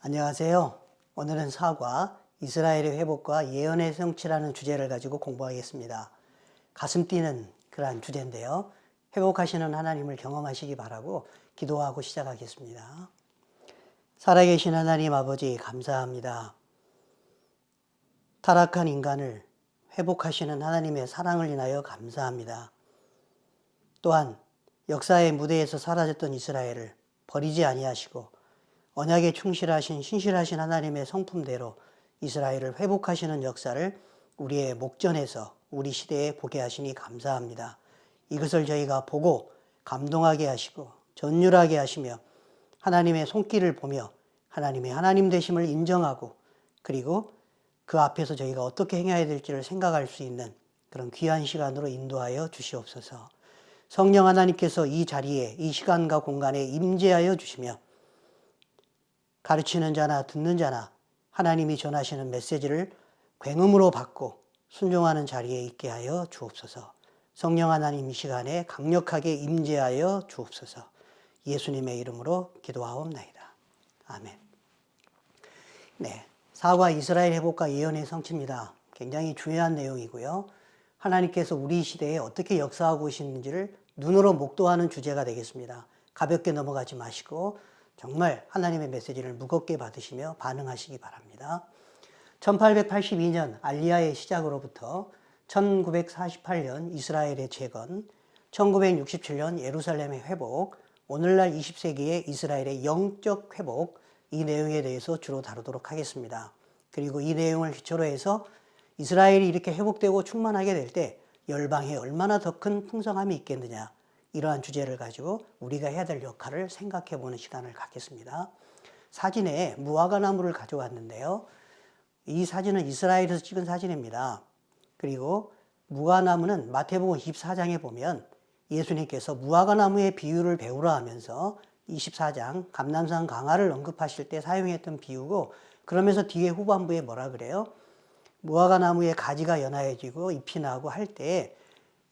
안녕하세요. 오늘은 사과, 이스라엘의 회복과 예언의 성취라는 주제를 가지고 공부하겠습니다. 가슴 뛰는 그러한 주제인데요. 회복하시는 하나님을 경험하시기 바라고 기도하고 시작하겠습니다. 살아계신 하나님 아버지 감사합니다. 타락한 인간을 회복하시는 하나님의 사랑을 인하여 감사합니다. 또한 역사의 무대에서 사라졌던 이스라엘을 버리지 아니하시고 언약에 충실하신 신실하신 하나님의 성품대로 이스라엘을 회복하시는 역사를 우리의 목전에서 우리 시대에 보게 하시니 감사합니다. 이것을 저희가 보고 감동하게 하시고 전율하게 하시며 하나님의 손길을 보며 하나님의 하나님 되심을 인정하고 그리고 그 앞에서 저희가 어떻게 행해야 될지를 생각할 수 있는 그런 귀한 시간으로 인도하여 주시옵소서. 성령 하나님께서 이 자리에 이 시간과 공간에 임재하여 주시며 가르치는 자나 듣는 자나 하나님이 전하시는 메시지를 굉음으로 받고 순종하는 자리에 있게 하여 주옵소서. 성령 하나님 이 시간에 강력하게 임재하여 주옵소서. 예수님의 이름으로 기도하옵나이다. 아멘. 네, 사과 이스라엘 회복과 예언의 성취입니다. 굉장히 중요한 내용이고요. 하나님께서 우리 시대에 어떻게 역사하고 계시는지를 눈으로 목도하는 주제가 되겠습니다. 가볍게 넘어가지 마시고 정말 하나님의 메시지를 무겁게 받으시며 반응하시기 바랍니다. 1882년 알리야의 시작으로부터 1948년 이스라엘의 재건, 1967년 예루살렘의 회복, 오늘날 20세기의 이스라엘의 영적 회복, 이 내용에 대해서 주로 다루도록 하겠습니다. 그리고 이 내용을 기초로 해서 이스라엘이 이렇게 회복되고 충만하게 될 때 열방에 얼마나 더 큰 풍성함이 있겠느냐, 이러한 주제를 가지고 우리가 해야 될 역할을 생각해 보는 시간을 갖겠습니다. 사진에 무화과 나무를 가져왔는데요. 이 사진은 이스라엘에서 찍은 사진입니다. 그리고 무화과 나무는 마태복음 24장에 보면 예수님께서 무화과 나무의 비유를 배우라 하면서 24장 감람산 강화를 언급하실 때 사용했던 비유고, 그러면서 뒤에 후반부에 뭐라 그래요? 무화과 나무의 가지가 연하여지고 잎이 나고 할 때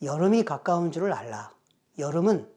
여름이 가까운 줄을 알라. 여름은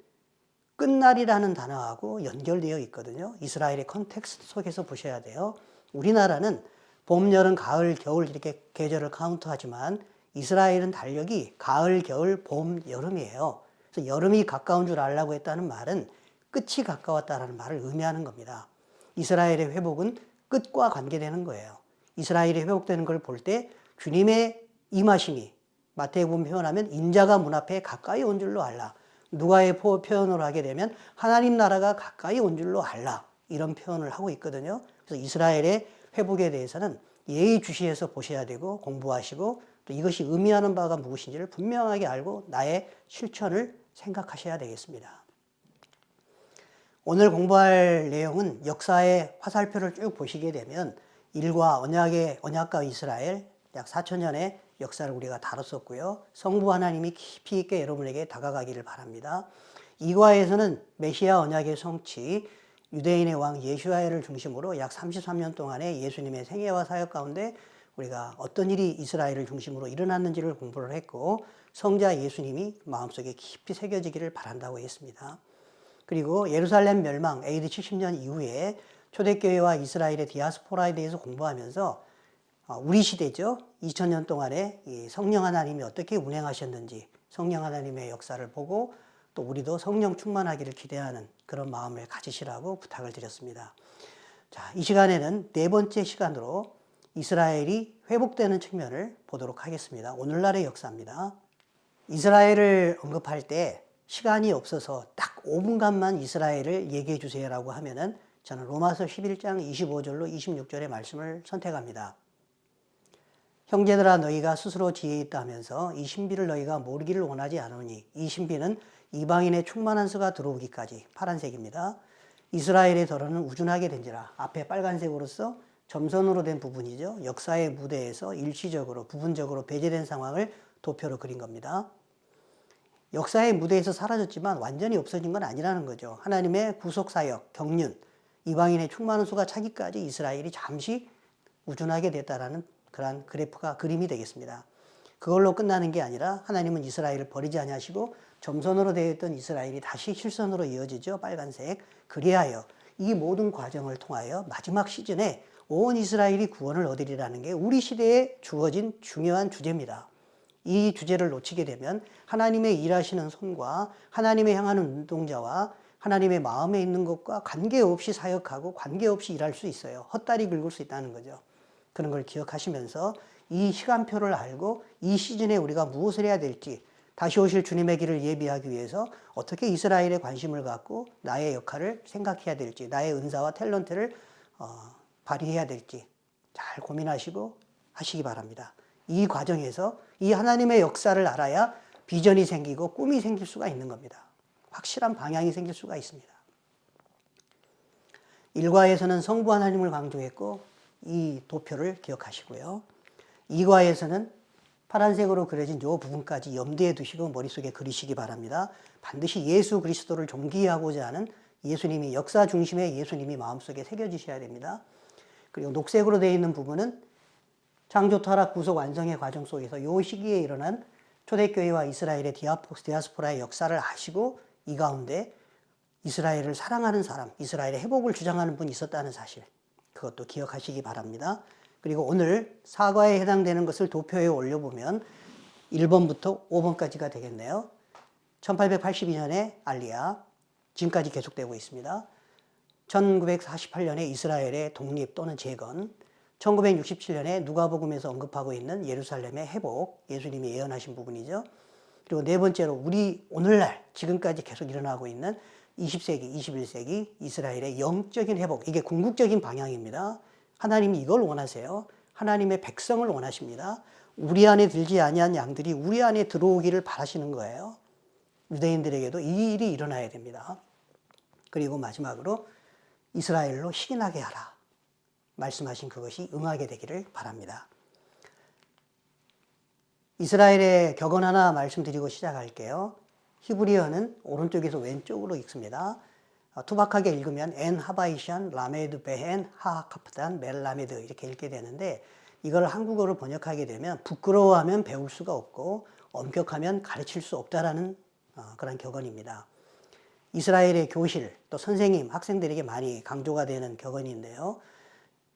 끝날이라는 단어하고 연결되어 있거든요. 이스라엘의 컨텍스트 속에서 보셔야 돼요. 우리나라는 봄, 여름, 가을, 겨울 이렇게 계절을 카운트하지만 이스라엘은 달력이 가을, 겨울, 봄, 여름이에요. 그래서 여름이 가까운 줄 알라고 했다는 말은 끝이 가까웠다는 말을 의미하는 겁니다. 이스라엘의 회복은 끝과 관계되는 거예요. 이스라엘이 회복되는 걸 볼 때 주님의 임하심이 마태복음 표현하면 인자가 문 앞에 가까이 온 줄로 알라. 누가의 표현으로 하게 되면 하나님 나라가 가까이 온 줄로 알라. 이런 표현을 하고 있거든요. 그래서 이스라엘의 회복에 대해서는 예의주시해서 보셔야 되고 공부하시고 또 이것이 의미하는 바가 무엇인지를 분명하게 알고 나의 실천을 생각하셔야 되겠습니다. 오늘 공부할 내용은 역사의 화살표를 쭉 보시게 되면 일과 언약과 이스라엘 약 4,000년의 역사를 우리가 다뤘었고요. 성부 하나님이 깊이 있게 여러분에게 다가가기를 바랍니다. 2과에서는 메시아 언약의 성취, 유대인의 왕 예수야를 중심으로 약 33년 동안의 예수님의 생애와 사역 가운데 우리가 어떤 일이 이스라엘을 중심으로 일어났는지를 공부를 했고, 성자 예수님이 마음속에 깊이 새겨지기를 바란다고 했습니다. 그리고 예루살렘 멸망 AD 70년 이후에 초대교회와 이스라엘의 디아스포라에 대해서 공부하면서 우리 시대죠. 2000년 동안에 이 성령 하나님이 어떻게 운행하셨는지 성령 하나님의 역사를 보고 또 우리도 성령 충만하기를 기대하는 그런 마음을 가지시라고 부탁을 드렸습니다. 자, 이 시간에는 네 번째 시간으로 이스라엘이 회복되는 측면을 보도록 하겠습니다. 오늘날의 역사입니다. 이스라엘을 언급할 때 시간이 없어서 딱 5분간만 이스라엘을 얘기해 주세요라고 하면은 저는 로마서 11장 25절로 26절의 말씀을 선택합니다. 형제들아 너희가 스스로 지혜 있다 하면서 이 신비를 너희가 모르기를 원하지 않으니 이 신비는 이방인의 충만한 수가 들어오기까지, 파란색입니다. 이스라엘의 덜어는 우준하게 된지라. 앞에 빨간색으로서 점선으로 된 부분이죠. 역사의 무대에서 일시적으로 부분적으로 배제된 상황을 도표로 그린 겁니다. 역사의 무대에서 사라졌지만 완전히 없어진 건 아니라는 거죠. 하나님의 구속사역, 경륜, 이방인의 충만한 수가 차기까지 이스라엘이 잠시 우준하게 됐다라는 그러한 그림이 되겠습니다. 그걸로 끝나는 게 아니라 하나님은 이스라엘을 버리지 아니하시고 점선으로 되어 있던 이스라엘이 다시 실선으로 이어지죠. 빨간색. 그리하여 이 모든 과정을 통하여 마지막 시즌에 온 이스라엘이 구원을 얻으리라는 게 우리 시대에 주어진 중요한 주제입니다. 이 주제를 놓치게 되면 하나님의 일하시는 손과 하나님의 향하는 눈동자와 하나님의 마음에 있는 것과 관계없이 사역하고 관계없이 일할 수 있어요. 헛다리 긁을 수 있다는 거죠. 그런 걸 기억하시면서 이 시간표를 알고 이 시즌에 우리가 무엇을 해야 될지, 다시 오실 주님의 길을 예비하기 위해서 어떻게 이스라엘에 관심을 갖고 나의 역할을 생각해야 될지, 나의 은사와 탤런트를 발휘해야 될지 잘 고민하시고 하시기 바랍니다. 이 과정에서 이 하나님의 역사를 알아야 비전이 생기고 꿈이 생길 수가 있는 겁니다. 확실한 방향이 생길 수가 있습니다. 일과에서는 성부 하나님을 강조했고 이 도표를 기억하시고요. 2과에서는 파란색으로 그려진 이 부분까지 염두에 두시고 머릿속에 그리시기 바랍니다. 반드시 예수 그리스도를 존귀하고자 하는 예수님이, 역사 중심의 예수님이 마음속에 새겨지셔야 됩니다. 그리고 녹색으로 되어 있는 부분은 창조, 타락, 구속, 완성의 과정 속에서 이 시기에 일어난 초대교회와 이스라엘의 디아스포라의 역사를 아시고 이 가운데 이스라엘을 사랑하는 사람, 이스라엘의 회복을 주장하는 분이 있었다는 사실, 그것도 기억하시기 바랍니다. 그리고 오늘 4과에 해당되는 것을 도표에 올려보면 1번부터 5번까지가 되겠네요. 1882년에 알리야, 지금까지 계속되고 있습니다. 1948년에 이스라엘의 독립 또는 재건, 1967년에 누가복음에서 언급하고 있는 예루살렘의 회복, 예수님이 예언하신 부분이죠. 그리고 네 번째로 우리 오늘날 지금까지 계속 일어나고 있는 20세기, 21세기 이스라엘의 영적인 회복, 이게 궁극적인 방향입니다. 하나님이 이걸 원하세요. 하나님의 백성을 원하십니다. 우리 안에 들지 아니한 양들이 우리 안에 들어오기를 바라시는 거예요. 유대인들에게도 이 일이 일어나야 됩니다. 그리고 마지막으로 이스라엘로 희귀나게 하라. 말씀하신 그것이 응하게 되기를 바랍니다. 이스라엘의 격언 하나 말씀드리고 시작할게요. 히브리어는 오른쪽에서 왼쪽으로 읽습니다. 투박하게 읽으면 엔 하바이샨 라메드 베헨 하하카프단 멜라메드 이렇게 읽게 되는데, 이걸 한국어로 번역하게 되면 부끄러워하면 배울 수가 없고 엄격하면 가르칠 수 없다라는 그런 격언입니다. 이스라엘의 교실, 또 선생님, 학생들에게 많이 강조가 되는 격언인데요.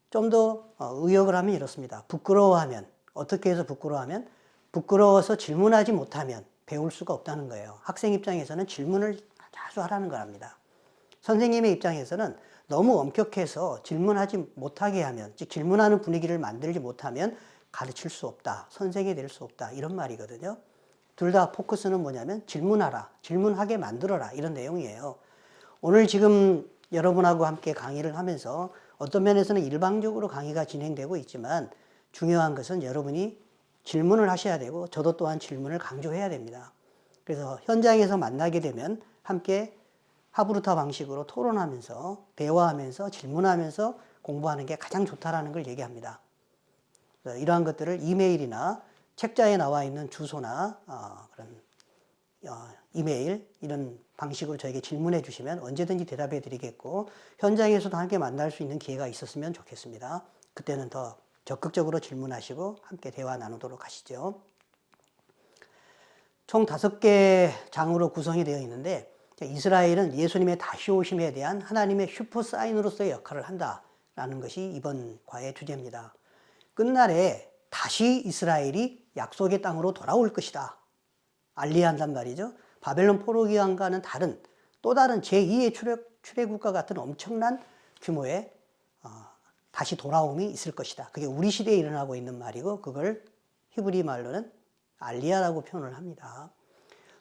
좀 더 의역을 하면 이렇습니다. 부끄러워하면, 어떻게 해서 부끄러워하면? 부끄러워서 질문하지 못하면 배울 수가 없다는 거예요. 학생 입장에서는 질문을 자주 하라는 거랍니다. 선생님의 입장에서는 너무 엄격해서 질문하지 못하게 하면, 즉 질문하는 분위기를 만들지 못하면 가르칠 수 없다, 선생이 될 수 없다, 이런 말이거든요. 둘 다 포커스는 뭐냐면 질문하라, 질문하게 만들어라, 이런 내용이에요. 오늘 지금 여러분하고 함께 강의를 하면서 어떤 면에서는 일방적으로 강의가 진행되고 있지만 중요한 것은 여러분이 질문을 하셔야 되고 저도 또한 질문을 강조해야 됩니다. 그래서 현장에서 만나게 되면 함께 하브루타 방식으로 토론하면서 대화하면서 질문하면서 공부하는 게 가장 좋다라는 걸 얘기합니다. 이러한 것들을 이메일이나 책자에 나와 있는 주소나 그런 이메일 이런 방식으로 저에게 질문해 주시면 언제든지 대답해 드리겠고, 현장에서도 함께 만날 수 있는 기회가 있었으면 좋겠습니다. 그때는 더 적극적으로 질문하시고 함께 대화 나누도록 하시죠. 총 5개 장으로 구성이 되어 있는데, 이스라엘은 예수님의 다시 오심에 대한 하나님의 슈퍼 사인으로서의 역할을 한다라는 것이 이번 과의 주제입니다. 끝날에 다시 이스라엘이 약속의 땅으로 돌아올 것이다. 알리한단 말이죠. 바벨론 포로기관과는 다른, 또 다른 제2의 출애굽과 같은 엄청난 규모의 다시 돌아옴이 있을 것이다. 그게 우리 시대에 일어나고 있는 말이고, 그걸 히브리 말로는 알리야라고 표현을 합니다.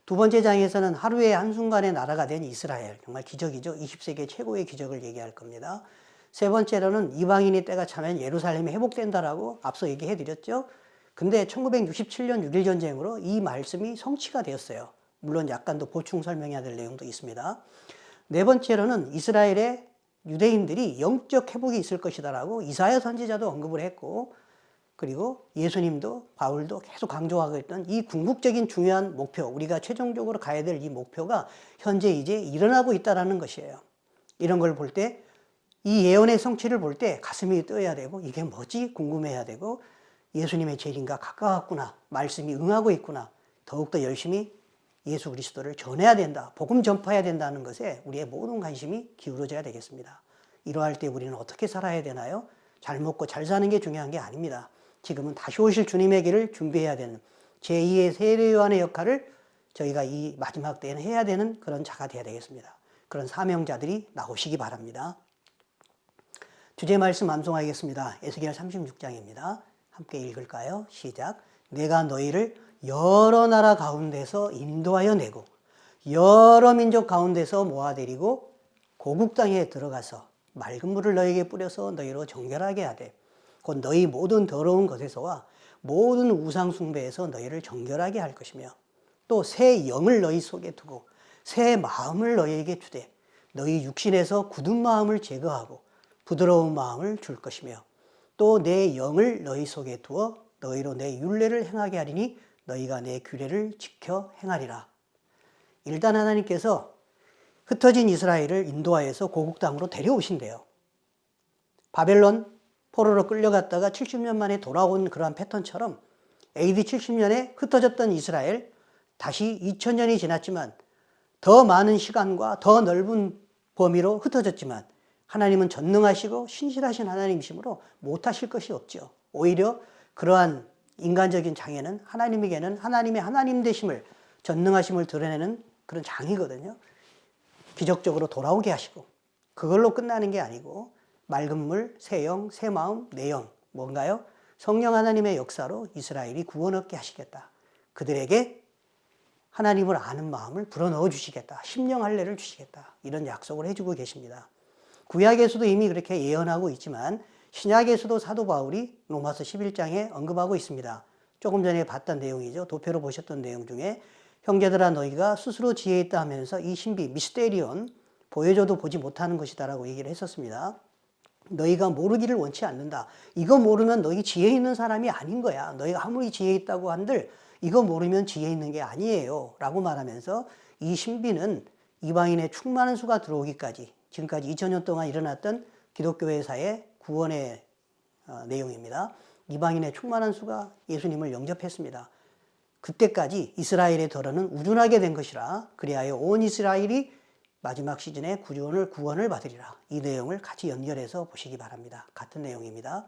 두 번째 장에서는 하루의 한순간에 나라가 된 이스라엘, 정말 기적이죠. 20세기의 최고의 기적을 얘기할 겁니다. 세 번째로는 이방인이 때가 차면 예루살렘이 회복된다라고 앞서 얘기해 드렸죠. 근데 1967년 6.1 전쟁으로 이 말씀이 성취가 되었어요. 물론 약간 더 보충 설명해야 될 내용도 있습니다. 네 번째로는 이스라엘의 유대인들이 영적 회복이 있을 것이다라고 이사야 선지자도 언급을 했고, 그리고 예수님도 바울도 계속 강조하고 있던 이 궁극적인 중요한 목표, 우리가 최종적으로 가야 될 이 목표가 현재 이제 일어나고 있다는 것이에요. 이런 걸 볼 때, 이 예언의 성취를 볼 때 가슴이 뛰어야 되고, 이게 뭐지? 궁금해야 되고, 예수님의 재림과 가까웠구나, 말씀이 응하고 있구나, 더욱더 열심히 예수 그리스도를 전해야 된다, 복음 전파해야 된다는 것에 우리의 모든 관심이 기울어져야 되겠습니다. 이러할 때 우리는 어떻게 살아야 되나요? 잘 먹고 잘 사는 게 중요한 게 아닙니다. 지금은 다시 오실 주님의 길을 준비해야 되는 제2의 세례요한의 역할을 저희가 이 마지막 때에는 해야 되는 그런 자가 되어야 되겠습니다. 그런 사명자들이 나오시기 바랍니다. 주제 말씀 암송하겠습니다. 에스겔 36장입니다. 함께 읽을까요? 시작. 내가 너희를 여러 나라 가운데서 인도하여 내고 여러 민족 가운데서 모아들이고 고국 땅에 들어가서 맑은 물을 너희에게 뿌려서 너희로 정결하게 하되 곧 너희 모든 더러운 것에서와 모든 우상 숭배에서 너희를 정결하게 할 것이며 또 새 영을 너희 속에 두고 새 마음을 너희에게 주되 너희 육신에서 굳은 마음을 제거하고 부드러운 마음을 줄 것이며 또 내 영을 너희 속에 두어 너희로 내 율례를 행하게 하리니 너희가 내 규례를 지켜 행하리라. 일단 하나님께서 흩어진 이스라엘을 인도하여서 고국 땅으로 데려오신대요. 바벨론 포로로 끌려갔다가 70년 만에 돌아온 그러한 패턴처럼 AD 70년에 흩어졌던 이스라엘 다시 2000년이 지났지만 더 많은 시간과 더 넓은 범위로 흩어졌지만 하나님은 전능하시고 신실하신 하나님이시므로 못하실 것이 없죠. 오히려 그러한 인간적인 장애는 하나님에게는 하나님의 하나님 되심을 전능하심을 드러내는 그런 장이거든요. 기적적으로 돌아오게 하시고 그걸로 끝나는 게 아니고 맑은 물, 새 영, 새 마음, 내 영 뭔가요? 성령 하나님의 역사로 이스라엘이 구원 얻게 하시겠다. 그들에게 하나님을 아는 마음을 불어넣어 주시겠다. 심령 할례를 주시겠다. 이런 약속을 해주고 계십니다. 구약에서도 이미 그렇게 예언하고 있지만 신약에서도 사도 바울이 로마서 11장에 언급하고 있습니다. 조금 전에 봤던 내용이죠. 도표로 보셨던 내용 중에 형제들아 너희가 스스로 지혜 있다 하면서 이 신비 미스테리온 보여줘도 보지 못하는 것이다라고 얘기를 했었습니다. 너희가 모르기를 원치 않는다. 이거 모르면 너희 지혜 있는 사람이 아닌 거야. 너희가 아무리 지혜 있다고 한들 이거 모르면 지혜 있는 게 아니에요 라고 말하면서 이 신비는 이방인의 충만한 수가 들어오기까지 지금까지 2000년 동안 일어났던 기독교회사의 구원의 내용입니다. 이방인의 충만한 수가 예수님을 영접했습니다. 그때까지 이스라엘의 덜어는 우둔하게 된 것이라 그리하여 온 이스라엘이 마지막 시즌에 구원을 받으리라. 이 내용을 같이 연결해서 보시기 바랍니다. 같은 내용입니다.